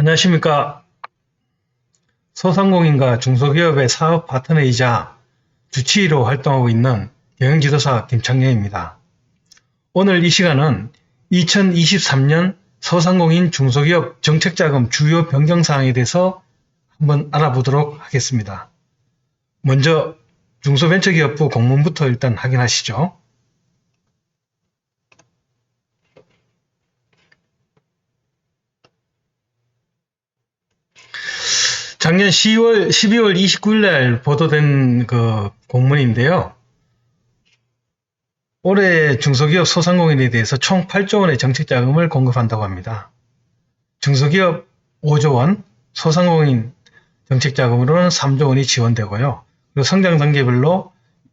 안녕하십니까. 소상공인과 중소기업의 사업 파트너이자 주치의로 활동하고 있는 경영지도사 김창렬입니다. 오늘 이 시간은 2023년 소상공인 중소기업 정책자금 주요 변경사항에 대해서 한번 알아보도록 하겠습니다. 먼저 중소벤처기업부 공문부터 일단 확인하시죠. 작년 12월 29일 날 보도된 그 공문인데요. 올해 중소기업 소상공인에 대해서 총 8조 원의 정책자금을 공급한다고 합니다. 중소기업 5조 원, 소상공인 정책자금으로는 3조 원이 지원되고요. 그리고 성장 단계별로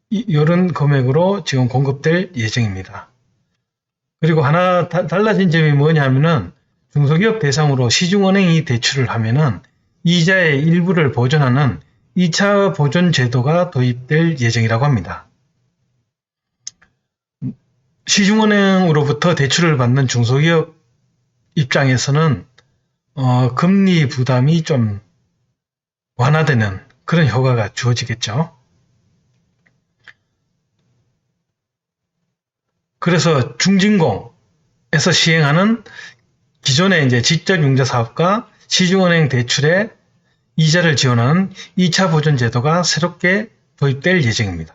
이런 금액으로 지금 공급될 예정입니다. 그리고 하나 달라진 점이 뭐냐면은 중소기업 대상으로 시중은행이 대출을 하면은 이자의 일부를 보존하는 2차 보존 제도가 도입될 예정이라고 합니다. 시중은행으로부터 대출을 받는 중소기업 입장에서는 금리 부담이 좀 완화되는 그런 효과가 주어지겠죠. 그래서 중진공에서 시행하는 기존의 이제 직접융자 사업과 시중은행 대출에 이자를 지원하는 2차 보존 제도가 새롭게 도입될 예정입니다.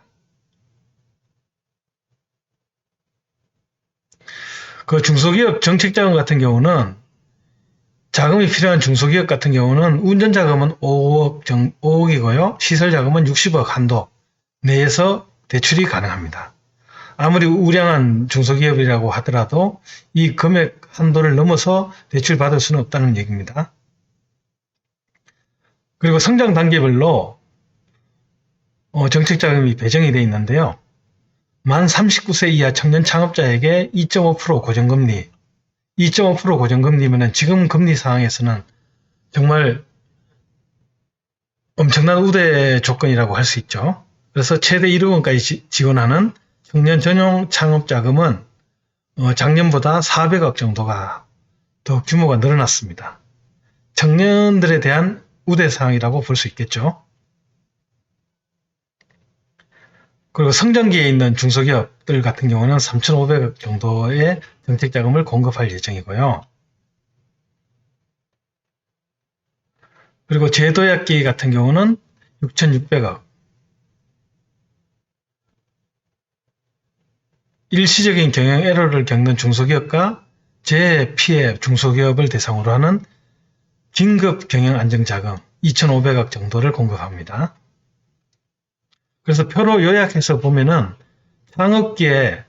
그 중소기업 정책자금 같은 경우는 자금이 필요한 중소기업 같은 경우는 운전자금은 5억이고요. 시설자금은 60억 한도 내에서 대출이 가능합니다. 아무리 우량한 중소기업이라고 하더라도 이 금액 한도를 넘어서 대출 받을 수는 없다는 얘기입니다. 그리고 성장 단계별로 정책자금이 배정이 되어 있는데요. 만 39세 이하 청년 창업자에게 2.5% 고정금리, 2.5% 고정금리면 지금 금리 상황에서는 정말 엄청난 우대 조건이라고 할 수 있죠. 그래서 최대 1억 원까지 지원하는 청년 전용 창업자금은 작년보다 400억 정도가 더 규모가 늘어났습니다. 청년들에 대한 우대사항이라고 볼 수 있겠죠. 그리고 성장기에 있는 중소기업들 같은 경우는 3,500억 정도의 정책자금을 공급할 예정이고요. 그리고 제도약기 같은 경우는 6,600억. 일시적인 경영 에러를 겪는 중소기업과 재해 피해 중소기업을 대상으로 하는 긴급 경영 안정자금 2,500억 정도를 공급합니다. 그래서 표로 요약해서 보면은 창업기에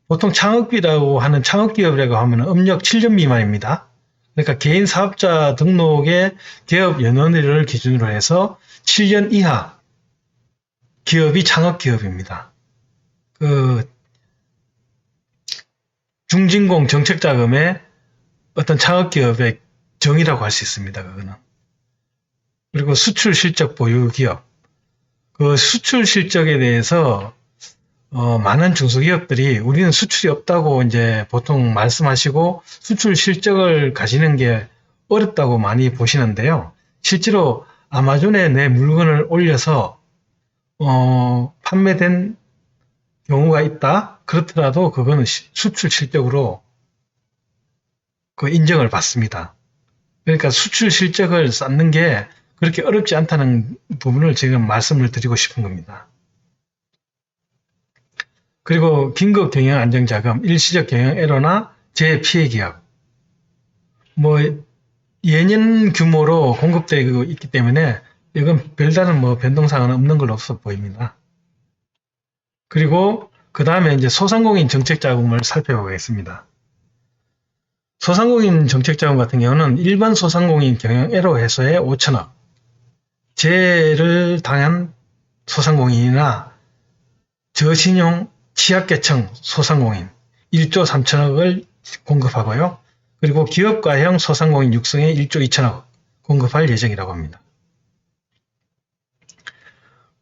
보통 창업기라고 하는 창업기업이라고 하면 음력 7년 미만입니다. 그러니까 개인 사업자 등록의 개업 연원일을 기준으로 해서 7년 이하 기업이 창업기업입니다. 그 중진공 정책자금의 어떤 창업기업의 정의라고 할 수 있습니다. 그거는. 그리고 수출 실적 보유 기업. 그 수출 실적에 대해서 많은 중소기업들이 우리는 수출이 없다고 이제 보통 말씀하시고 수출 실적을 가지는 게 어렵다고 많이 보시는데요. 실제로 아마존에 내 물건을 올려서 판매된 경우가 있다. 그렇더라도 그거는 수출 실적으로 그 인정을 받습니다. 그러니까 수출 실적을 쌓는 게 그렇게 어렵지 않다는 부분을 지금 말씀을 드리고 싶은 겁니다. 그리고 긴급 경영 안정자금, 일시적 경영 에러나 재해 피해 기업. 예년 규모로 공급되고 있기 때문에 이건 별다른 변동사항은 없는 걸로 없어 보입니다. 그리고 그 다음에 이제 소상공인 정책자금을 살펴보겠습니다. 소상공인 정책자금 같은 경우는 일반 소상공인 경영 에러 해소에 5천억, 재해를 당한 소상공인이나 저신용 취약계층 소상공인 1조 3천억을 공급하고요. 그리고 기업가형 소상공인 육성에 1조 2천억 공급할 예정이라고 합니다.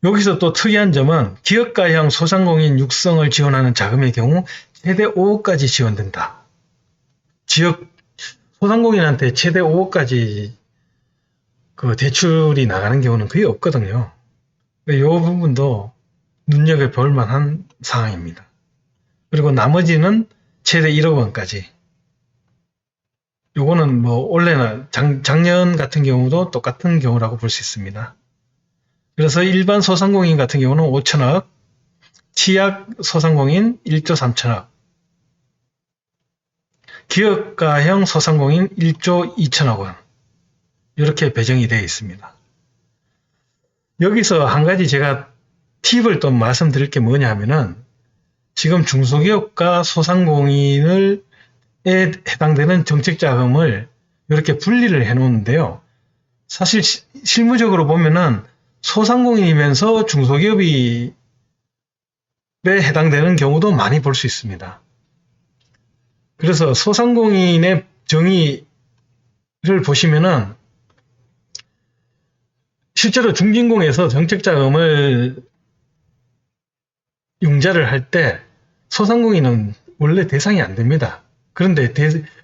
여기서 또 특이한 점은 기업가형 소상공인 육성을 지원하는 자금의 경우 최대 5억까지 지원된다. 지역 소상공인한테 최대 5억까지 그 대출이 나가는 경우는 거의 없거든요. 이 부분도 눈여겨볼 만한 상황입니다. 그리고 나머지는 최대 1억 원까지. 요거는 뭐 올해나 작년 같은 경우도 똑같은 경우라고 볼 수 있습니다. 그래서 일반 소상공인 같은 경우는 5천억, 취약 소상공인 1조 3천억, 기업가형 소상공인 1조 2천억 원 이렇게 배정이 되어 있습니다. 여기서 한 가지 제가 팁을 또 말씀드릴 게 뭐냐 하면은 지금 중소기업과 소상공인에 해당되는 정책자금을 이렇게 분리를 해 놓는데요. 사실 실무적으로 보면은 소상공인이면서 중소기업에 해당되는 경우도 많이 볼 수 있습니다. 그래서 소상공인의 정의를 보시면은 실제로 중진공에서 정책자금을 융자를 할 때 소상공인은 원래 대상이 안 됩니다. 그런데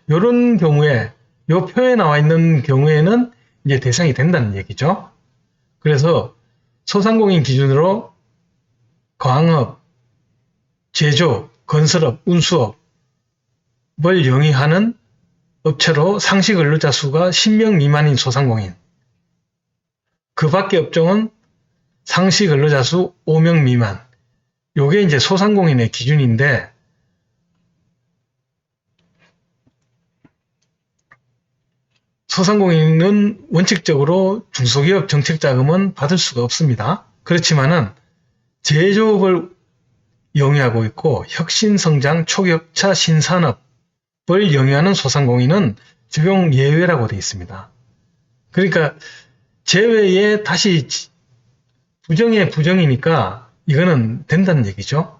이런 경우에 이 표에 나와 있는 경우에는 이제 대상이 된다는 얘기죠. 그래서 소상공인 기준으로 광업, 제조, 건설업, 운수업을 영위하는 업체로 상시 근로자 수가 10명 미만인 소상공인, 그 밖의 업종은 상시 근로자 수 5명 미만. 요게 이제 소상공인의 기준인데, 소상공인은 원칙적으로 중소기업 정책자금은 받을 수가 없습니다. 그렇지만은 제조업을 영위하고 있고 혁신성장 초격차 신산업을 영위하는 소상공인은 적용 예외라고 되어 있습니다. 그러니까 제외에 다시 부정의 부정이니까 이거는 된다는 얘기죠.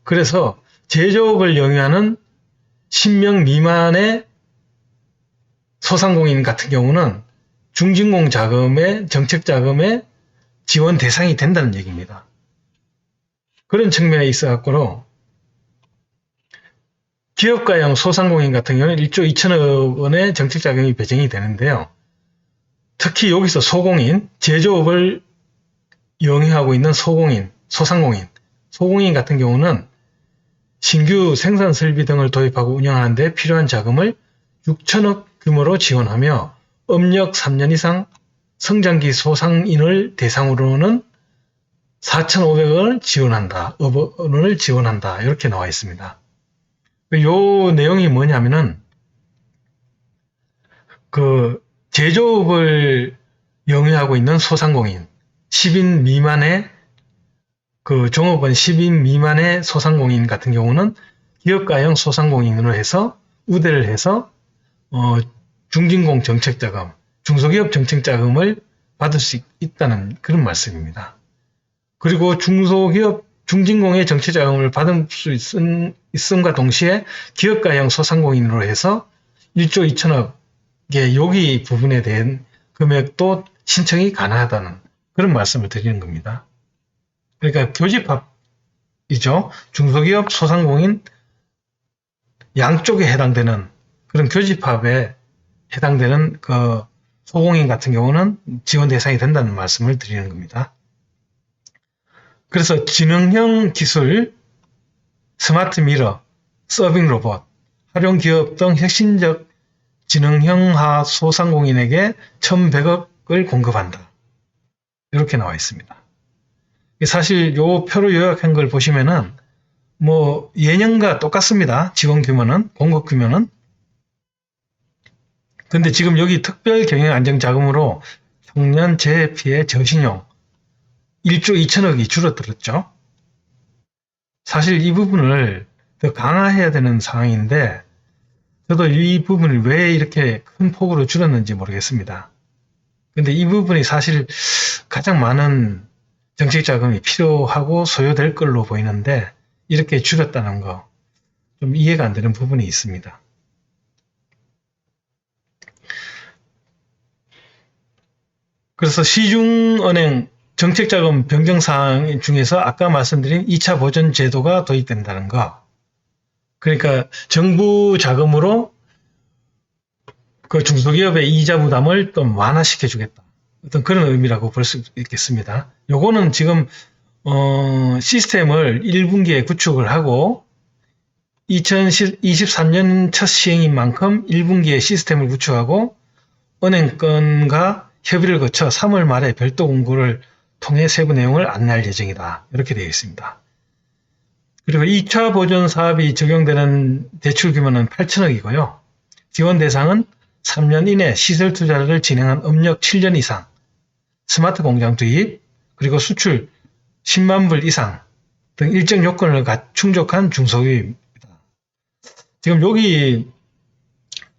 그래서 제조업을 영위하는 10명 미만의 소상공인 같은 경우는 중진공 자금의 정책 자금의 지원 대상이 된다는 얘기입니다. 그런 측면에 있어 갖고는 기업가형 소상공인 같은 경우는 1조 2천억 원의 정책 자금이 배정이 되는데요. 특히 여기서 소공인, 제조업을 영위하고 있는 소상공인 같은 경우는 신규 생산 설비 등을 도입하고 운영하는 데 필요한 자금을 6천억 규모로 지원하며 업력 3년 이상 성장기 소상인을 대상으로는 4,500원을 지원한다. 원을 지원한다. 이렇게 나와 있습니다. 요 내용이 뭐냐면은 그 제조업을 영위하고 있는 소상공인 10인 미만의 그 종업원 10인 미만의 소상공인 같은 경우는 기업가형 소상공인으로 해서 우대를 해서 중진공 정책자금, 중소기업 정책자금을 받을 수 있다는 그런 말씀입니다. 그리고 중소기업 중진공의 정책자금을 받을 수 있음과 동시에 기업가형 소상공인으로 해서 1조 2천억의 여기 부분에 대한 금액도 신청이 가능하다는 그런 말씀을 드리는 겁니다. 그러니까 교집합이죠. 중소기업, 소상공인 양쪽에 해당되는 그런 교집합에 해당되는 그 소공인 같은 경우는 지원 대상이 된다는 말씀을 드리는 겁니다. 그래서 지능형 기술, 스마트 미러, 서빙 로봇, 활용 기업 등 혁신적 지능형화 소상공인에게 1,100억을 공급한다. 이렇게 나와 있습니다. 사실 요 표로 요약한 걸 보시면은 뭐 예년과 똑같습니다. 지원 규모는, 공급 규모는. 근데 지금 여기 특별 경영 안정 자금으로 청년 재해 피해 저신용 1조 2천억이 줄어들었죠. 사실 이 부분을 더 강화해야 되는 상황인데 저도 이 부분을 왜 이렇게 큰 폭으로 줄었는지 모르겠습니다. 근데 이 부분이 사실 가장 많은 정책 자금이 필요하고 소요될 걸로 보이는데 이렇게 줄였다는 거 좀 이해가 안 되는 부분이 있습니다. 그래서 시중은행 정책자금 변경사항 중에서 아까 말씀드린 2차 보전 제도가 도입된다는 거. 그러니까 정부 자금으로 그 중소기업의 이자 부담을 좀 완화시켜 주겠다. 어떤 그런 의미라고 볼 수 있겠습니다. 요거는 지금 시스템을 1분기에 구축을 하고 2023년 첫 시행인 만큼 1분기에 시스템을 구축하고 은행권과 협의를 거쳐 3월 말에 별도 공고를 통해 세부 내용을 안내할 예정이다. 이렇게 되어 있습니다. 그리고 2차 보존 사업이 적용되는 대출 규모는 8천억이고요. 지원 대상은 3년 이내 시설 투자를 진행한 업력 7년 이상, 스마트 공장 투입, 그리고 수출 10만 불 이상 등 일정 요건을 충족한 중소기업입니다. 지금 여기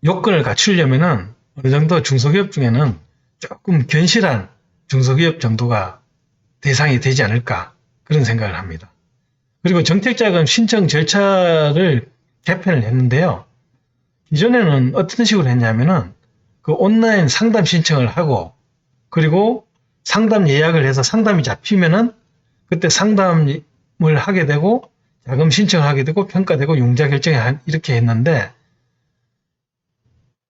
요건을 갖추려면은 어느 정도 중소기업 중에는 조금 견실한 중소기업 정도가 대상이 되지 않을까 그런 생각을 합니다. 그리고 정책자금 신청 절차를 개편을 했는데요. 이전에는 어떤 식으로 했냐면은 그 온라인 상담 신청을 하고 그리고 상담 예약을 해서 상담이 잡히면은 그때 상담을 하게 되고 자금 신청을 하게 되고 평가되고 융자 결정을 이렇게 했는데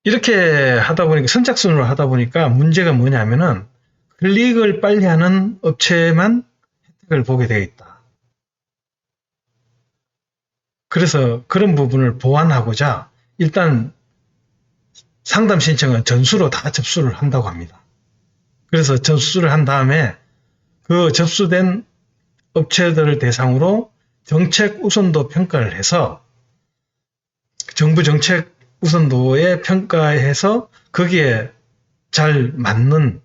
이렇게 하다 보니까 선착순으로 하다 보니까 문제가 뭐냐면은 클릭을 빨리 하는 업체만 혜택을 보게 되어 있다. 그래서 그런 부분을 보완하고자 일단 상담 신청은 전수로 다 접수를 한다고 합니다. 그래서 접수를 한 다음에 그 접수된 업체들을 대상으로 정책 우선도 평가를 해서 정부 정책 우선도에 평가해서 거기에 잘 맞는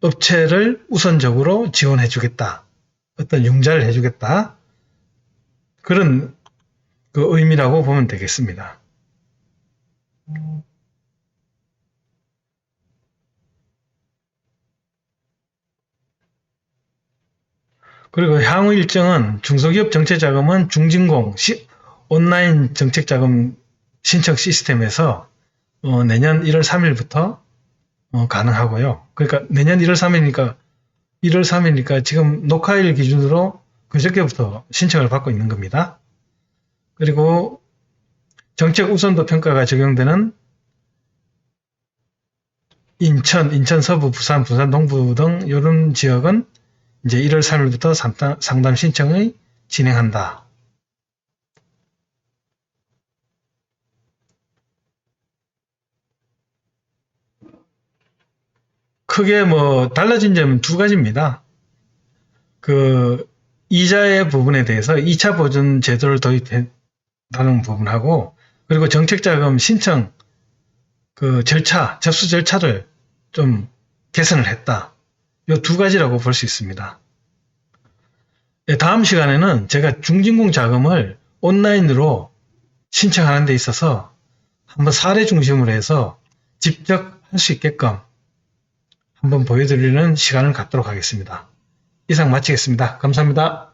업체를 우선적으로 지원해 주겠다. 어떤 융자를 해 주겠다. 그런 그 의미라고 보면 되겠습니다. 그리고 향후 일정은 중소기업 정책자금은 중진공 온라인 정책자금 신청 시스템에서 내년 1월 3일부터 가능하고요. 그러니까 내년 1월 3일이니까 지금 녹화일 기준으로 그저께부터 신청을 받고 있는 겁니다. 그리고 정책 우선도 평가가 적용되는 인천 서부, 부산 동부 등 이런 지역은 이제 1월 3일부터 상담 신청을 진행한다. 크게 달라진 점은 두 가지입니다. 그 이자의 부분에 대해서 2차 보존 제도를 도입했다는 부분하고 그리고 정책자금 신청 그 접수 절차를 좀 개선을 했다. 이 두 가지라고 볼 수 있습니다. 다음 시간에는 제가 중진공 자금을 온라인으로 신청하는 데 있어서 한번 사례 중심으로 해서 직접 할 수 있게끔 한번 보여드리는 시간을 갖도록 하겠습니다. 이상 마치겠습니다. 감사합니다.